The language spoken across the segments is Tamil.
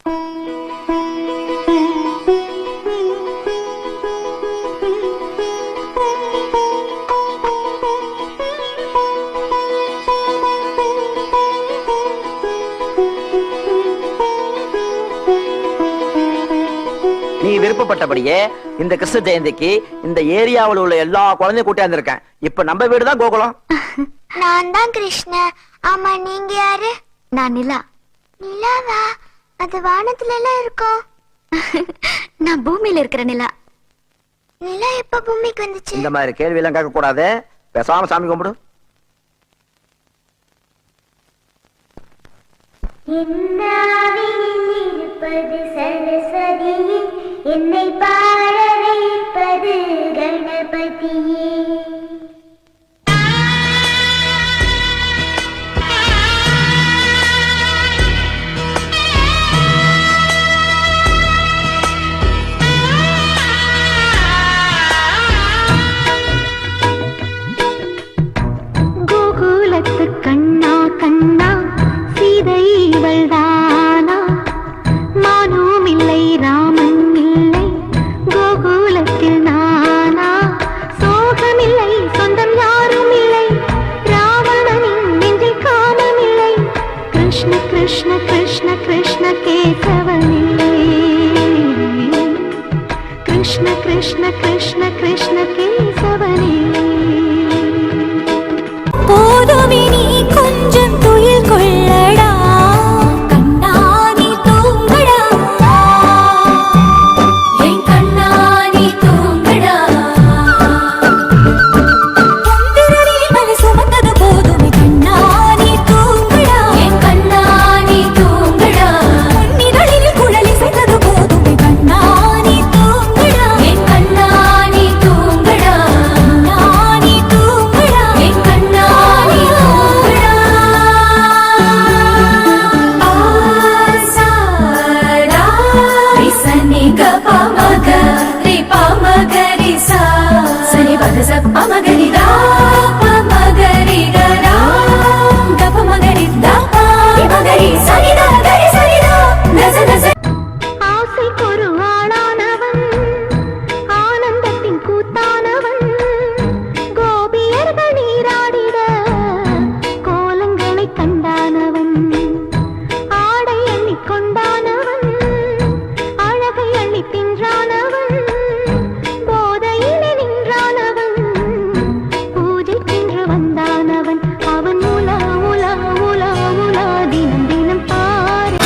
நீ விருப்பப்பட்டபடியே இந்த கிருஷ்ண ஜெயந்திக்கு இந்த ஏரியாவில் உள்ள எல்லா குழந்தையும் கூட்டியாந்துருக்கேன். இப்ப நம்ம வீடுதான் கோகுலம். நான் தான் கிருஷ்ண. ஆமா, நீங்க யாரு? நான் நிலா. நிலாவா? அது வானத்துல எல்லாம் இருக்கும். நான் பூமியில இருக்கிற நிலா. நிலா எப்ப பூமிக்கு வந்துச்சு? இந்த மாதிரி கேள்வி எல்லாம் கேட்க கூடாது. பேசாம சாமி கும்பிடு. சரஸ்வதியே, என்னை பாட வைப்பது கணபதியே. கோகுலத்து கண்ணா கண்ணா, சீதை இவள்தானா? மானும் இல்லை, ராமன் இல்லை, கோகுலத்தில் நானா? சோகமில்லை, சொந்தம் யாரும் இல்லை, ராவணனின் நெஞ்சில் காமம் இல்லை. கிருஷ்ண கிருஷ்ண கிருஷ்ண கிருஷ்ண கேசவனே, கிருஷ்ண கிருஷ்ண கிருஷ்ண கிருஷ்ண கேசவனே. போதுமினி கொஞ்சம் துயில் கொள்ளடா, கண்ணா நீ தூங்கடா, என் கண்ணா நீ தூங்கடா. பொந்திரனில் மலை சுமந்தது போதுமே, கண்ணா நீ தூங்கடா, என் கண்ணா நீ தூங்கடா. பொன்னிதழில் குழலி செய்தது போதுமே, கண்ணா நீ தூங்கடா, என் கண்ணா நீ தூங்கடா. கண்ணா நீ தூங்கடா, என் கண்ணா நீ தூங்கடா. ஆசாரா ரிசனி கபமக ரிபமகரி சா சனி பதச பமகரி தா பமகரி கரா கபமகரி தா பமகரி சனி தா கரி சனி தா நச நச. ஆசைக்கு ஒரு ஆளானவன், ஆனந்தத்தின் கூத்தானவன், கோபியர்கள் நீராடிட கோலங்களை கண்டானவன், ஆடை எண்ணி கொண்டானவன், அழகை எண்ணி தின்றானவன், போதையிலே நின்றானவன், பூஜைக்கென்று வந்தானவன். அவன் உலா உலா உலா உலா தினம் தினம் பாரு.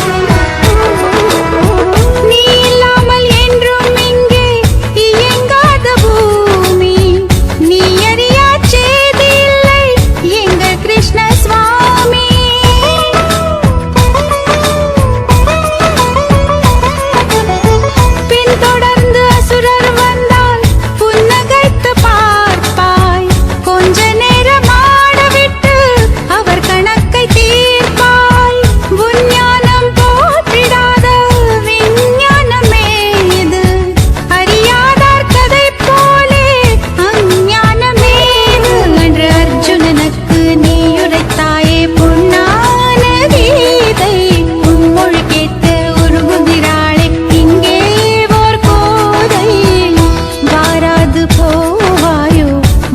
நீ இல்லாமல் என்றும் இங்கே இயங்காத பூமி, நீ அறியா செய்தி இல்லை எங்கள் கிருஷ்ண சுவாமி. பின்தொடர்ந்து அசுரர் வந்தால் புன்னகைத்து பார்ப்பாய், கொஞ்ச நேரம் ஆடவிட்டு அவர் கணக்கை தீர்ப்பாய். உஞ்ஞானம் போற்றிடாத விஞ்ஞானமே இது, அறியாதார் கதை போலே அஞ்ஞானமே இது. அன்று அர்ஜுனனுக்கு நீ உரைத்தாயே பொன்னான கீதை, உன்மொழி கேட்டு உருகுகிறாளே இங்கே ஓர் கோதை. வாராது போவாயோ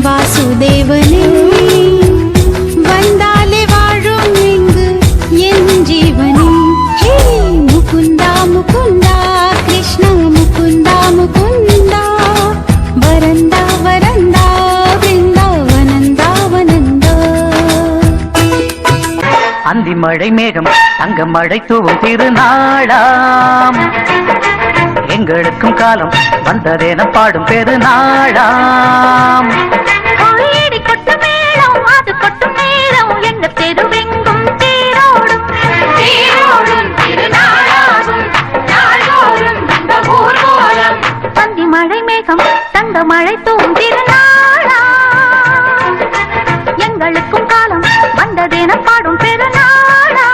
வாசுதேவனே, வந்தாலே வாழும் இங்கு என் ஜீவனே. ஹே முகுந்தா முகுந்தா, கிருஷ்ண முகுந்தா முகுந்தா, வரந்தா வரந்தா, பிருந்தாவனந்தா வனந்தா. அந்தி மழை மேகம் தங்க மழை தூவும் திருநாளாம், எங்களுக்கும் காலம் வந்ததென பாடும் பெருநாளாம். கோயிடி கொட்டு மேளம், அது கொட்டும் நேரம், எங்க தெருவெங்கும் தேரோடும் தேரோடும் திருநாளாகும் நாள்தோறும் இந்த ஊர்வலம். பந்தி மழை மேகம் தங்க மழை தூவும் திருநாளா, எங்களுக்கும் காலம் வந்ததென பாடும் பெருநாளா.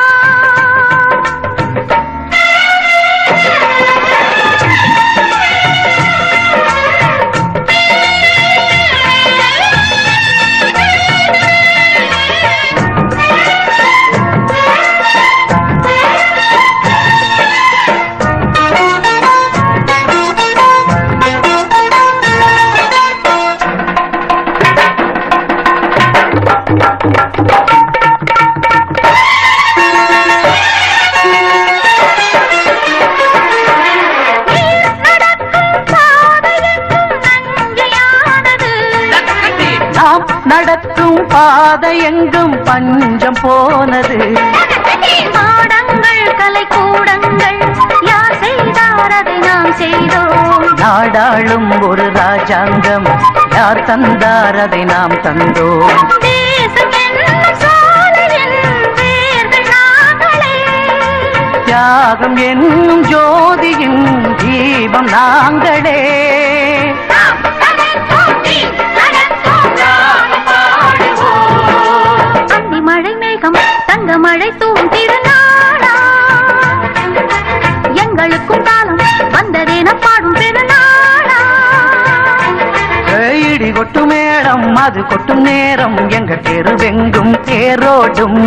நடக்கும் பாதை எங்கும் பஞ்சம் போனது. பாடங்கள் கலை கூடங்கள் யார் செய்தார் அதை நாம் செய்தோம். நாடாளும் ஒரு ராஜாங்கம் யார் தந்தார் அதை நாம் தந்தோம். தேசம் என்னும் சோலையின் வேர்கள் நாங்களே. தியாகம் என்னும் ஜோதியின் தீபம் நாங்களே. அந்தி மழை மேகம் தங்க மழை தூவும் திருநாளா. எங்களுக்கும் காலம் வந்ததேன பாடும் பெருநாளா. இடி கொட்டும் மேடம் அது கொட்டும் நேரம் எங்க தெருவெங்கும் தேரோடும்.